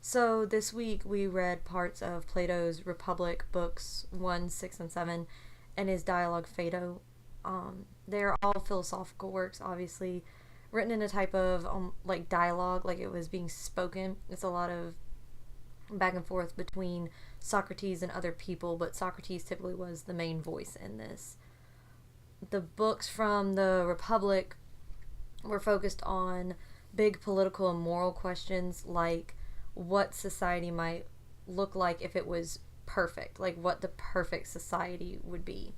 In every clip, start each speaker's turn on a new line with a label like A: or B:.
A: So this week we read parts of Plato's Republic books 1, 6, and 7 and his dialogue Phaedo. They're all philosophical works, obviously, written in a type of like dialogue, like it was being spoken. It's a lot of back and forth between Socrates and other people, but Socrates typically was the main voice in this. The books from the Republic were focused on big political and moral questions like what society might look like if it was perfect, like what the perfect society would be.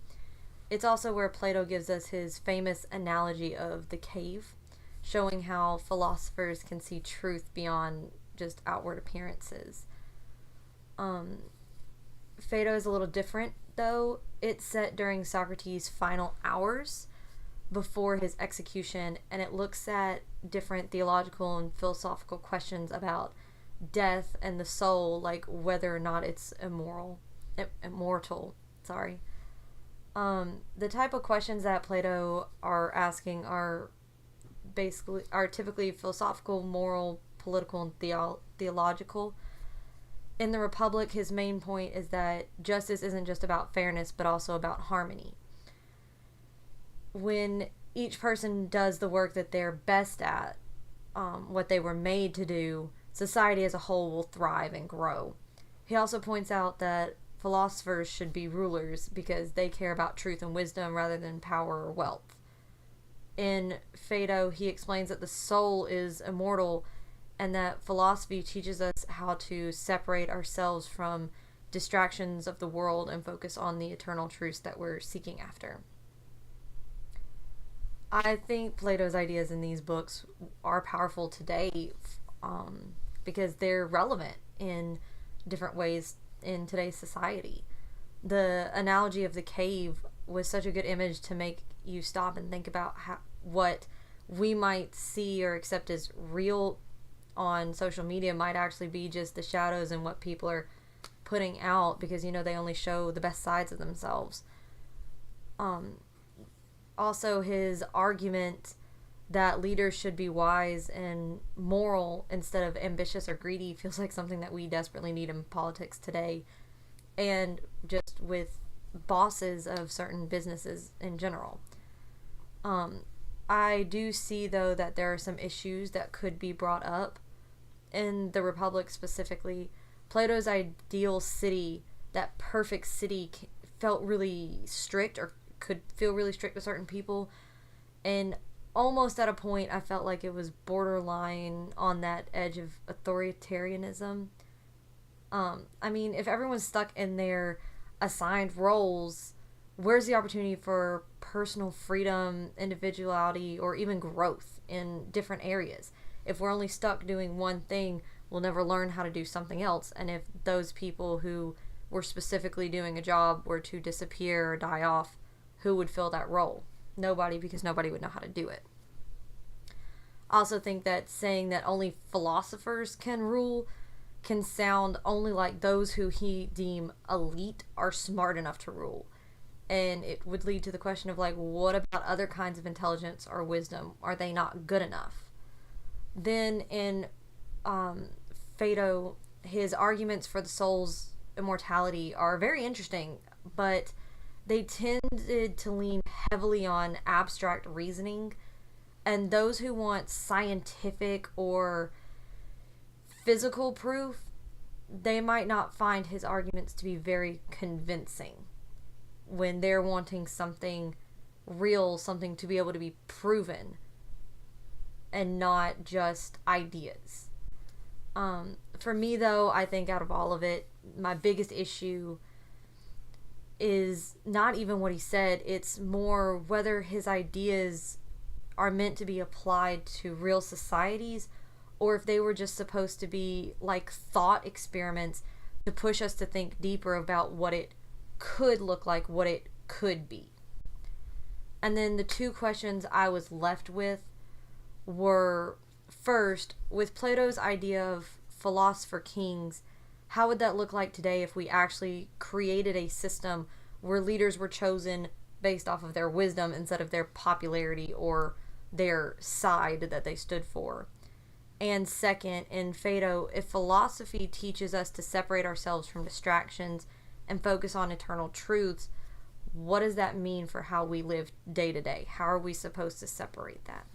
A: It's also where Plato gives us his famous analogy of the cave, showing how philosophers can see truth beyond just outward appearances. Phaedo is a little different, though. It's set during Socrates' final hours before his execution, and it looks at different theological and philosophical questions about death and the soul, like whether or not it's immortal. Sorry. The type of questions that Plato are asking are typically philosophical, moral, political, and theological. In the Republic, his main point is that justice isn't just about fairness, but also about harmony. When each person does the work that they're best at, what they were made to do, society as a whole will thrive and grow. He also points out that philosophers should be rulers because they care about truth and wisdom rather than power or wealth. In Phaedo, he explains that the soul is immortal and that philosophy teaches us how to separate ourselves from distractions of the world and focus on the eternal truths that we're seeking after. I think Plato's ideas in these books are powerful today because they're relevant in different ways in today's society. The analogy of the cave was such a good image to make you stop and think about what we might see or accept as real on social media might actually be just the shadows and what people are putting out because, they only show the best sides of themselves. Also, his argument that leaders should be wise and moral instead of ambitious or greedy feels like something that we desperately need in politics today and just with bosses of certain businesses in general. I do see, though, that there are some issues that could be brought up in the Republic specifically. Plato's ideal city, that perfect city, felt really strict or could feel really strict with certain people, and almost at a point I felt like it was borderline on that edge of authoritarianism. If everyone's stuck in their assigned roles, where's the opportunity for personal freedom, individuality, or even growth in different areas? If we're only stuck doing one thing, we'll never learn how to do something else. And if those people who were specifically doing a job were to disappear or die off, who would fill that role? Nobody, because nobody would know how to do it. I also think that saying that only philosophers can rule can sound only like those who he deem elite are smart enough to rule. And it would lead to the question of what about other kinds of intelligence or wisdom? Are they not good enough? Then in Phaedo, his arguments for the soul's immortality are very interesting, but they tended to lean heavily on abstract reasoning, and those who want scientific or physical proof, they might not find his arguments to be very convincing when they're wanting something real, something to be able to be proven, and not just ideas. For me, though, I think out of all of it, my biggest issue is not even what he said, it's more whether his ideas are meant to be applied to real societies or if they were just supposed to be like thought experiments to push us to think deeper about what it could look like, what it could be. And then the two questions I was left with were, first, with Plato's idea of philosopher kings, how would that look like today if we actually created a system where leaders were chosen based off of their wisdom instead of their popularity or their side that they stood for? And second, in Phaedo, if philosophy teaches us to separate ourselves from distractions and focus on eternal truths, what does that mean for how we live day to day? How are we supposed to separate that?